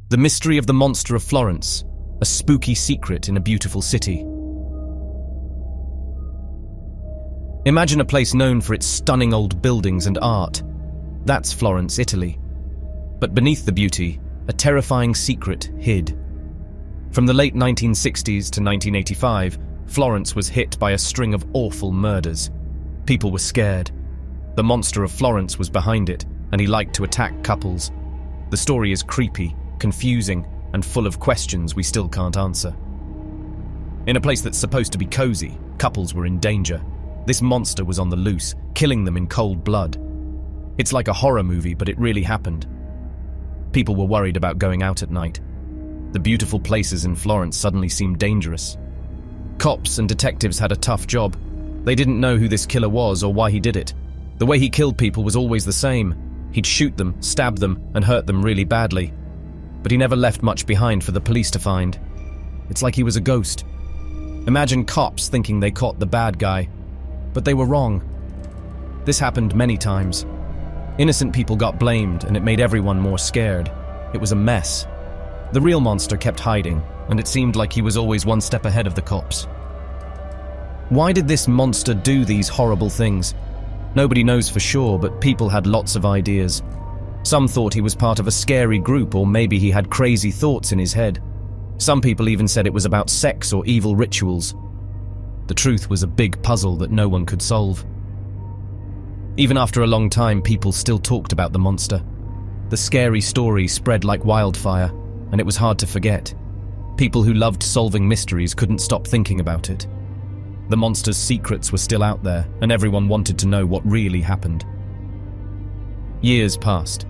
The mystery of the monster of Florence, a spooky secret in a beautiful city. Imagine a place known for its stunning old buildings and art. That's Florence, Italy. But beneath the beauty, a terrifying secret hid. From the late 1960s to 1985, Florence was hit by a string of awful murders. People were scared. The monster of Florence was behind it, and he liked to attack couples. The story is creepy, confusing, and full of questions we still can't answer. In a place that's supposed to be cozy, couples were in danger. This monster was on the loose, killing them in cold blood. It's like a horror movie, but it really happened. People were worried about going out at night. The beautiful places in Florence suddenly seemed dangerous. Cops and detectives had a tough job. They didn't know who this killer was or why he did it. The way he killed people was always the same. He'd shoot them, stab them, and hurt them really badly. But he never left much behind for the police to find. It's like he was a ghost. Imagine cops thinking they caught the bad guy, but they were wrong. This happened many times. Innocent people got blamed, and it made everyone more scared. It was a mess. The real monster kept hiding, and it seemed like he was always one step ahead of the cops. Why did this monster do these horrible things? Nobody knows for sure, but people had lots of ideas. Some thought he was part of a scary group, or maybe he had crazy thoughts in his head. Some people even said it was about sex or evil rituals. The truth was a big puzzle that no one could solve. Even after a long time, people still talked about the monster. The scary story spread like wildfire, and it was hard to forget. People who loved solving mysteries couldn't stop thinking about it. The monster's secrets were still out there, and everyone wanted to know what really happened. Years passed,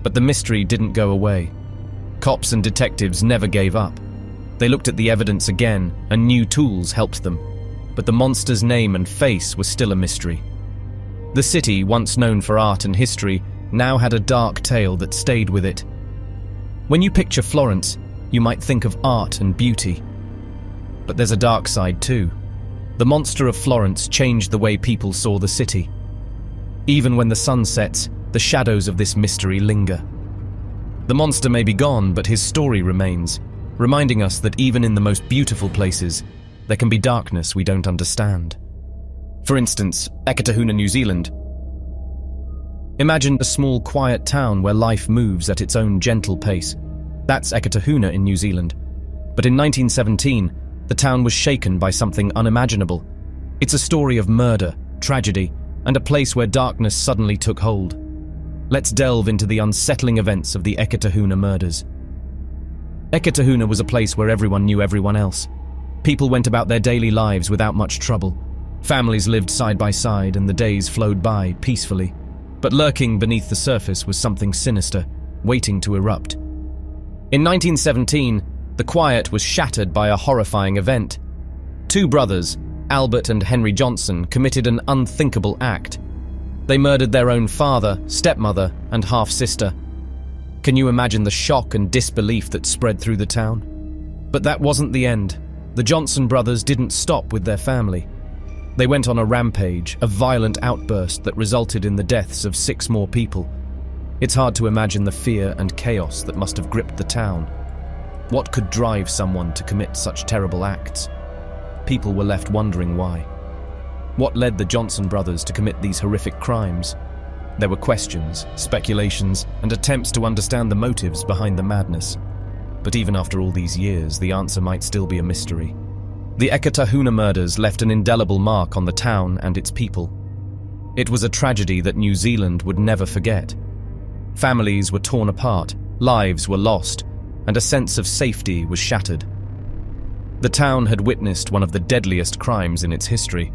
but the mystery didn't go away. Cops and detectives never gave up. They looked at the evidence again, and new tools helped them. But the monster's name and face were still a mystery. The city, once known for art and history, now had a dark tale that stayed with it. When you picture Florence, you might think of art and beauty. But there's a dark side too. The monster of Florence changed the way people saw the city. Even when the sun sets, the shadows of this mystery linger. The monster may be gone, but his story remains, reminding us that even in the most beautiful places, there can be darkness we don't understand. For instance, Eketahuna, New Zealand. Imagine a small, quiet town where life moves at its own gentle pace. That's Eketahuna in New Zealand. But in 1917, the town was shaken by something unimaginable. It's a story of murder, tragedy, and a place where darkness suddenly took hold. Let's delve into the unsettling events of the Eketahuna murders. Eketahuna was a place where everyone knew everyone else. People went about their daily lives without much trouble. Families lived side by side, and the days flowed by peacefully. But lurking beneath the surface was something sinister, waiting to erupt. In 1917, the quiet was shattered by a horrifying event. Two brothers, Albert and Henry Johnson, committed an unthinkable act. They murdered their own father, stepmother, and half-sister. Can you imagine the shock and disbelief that spread through the town? But that wasn't the end. The Johnson brothers didn't stop with their family. They went on a rampage, a violent outburst that resulted in the deaths of 6 more people. It's hard to imagine the fear and chaos that must have gripped the town. What could drive someone to commit such terrible acts? People were left wondering why. What led the Johnson brothers to commit these horrific crimes? There were questions, speculations, and attempts to understand the motives behind the madness. But even after all these years, the answer might still be a mystery. The Eketahuna murders left an indelible mark on the town and its people. It was a tragedy that New Zealand would never forget. Families were torn apart, lives were lost, and a sense of safety was shattered. The town had witnessed one of the deadliest crimes in its history.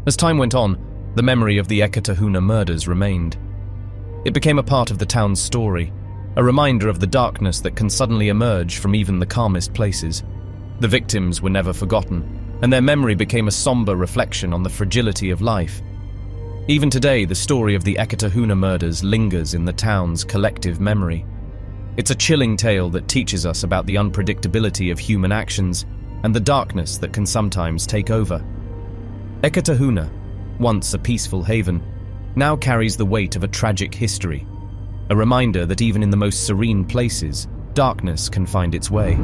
As time went on, the memory of the Eketahuna murders remained. It became a part of the town's story, a reminder of the darkness that can suddenly emerge from even the calmest places. The victims were never forgotten, and their memory became a somber reflection on the fragility of life. Even today, the story of the Eketahuna murders lingers in the town's collective memory. It's a chilling tale that teaches us about the unpredictability of human actions and the darkness that can sometimes take over. Eketahuna, once a peaceful haven, now carries the weight of a tragic history, a reminder that even in the most serene places, darkness can find its way.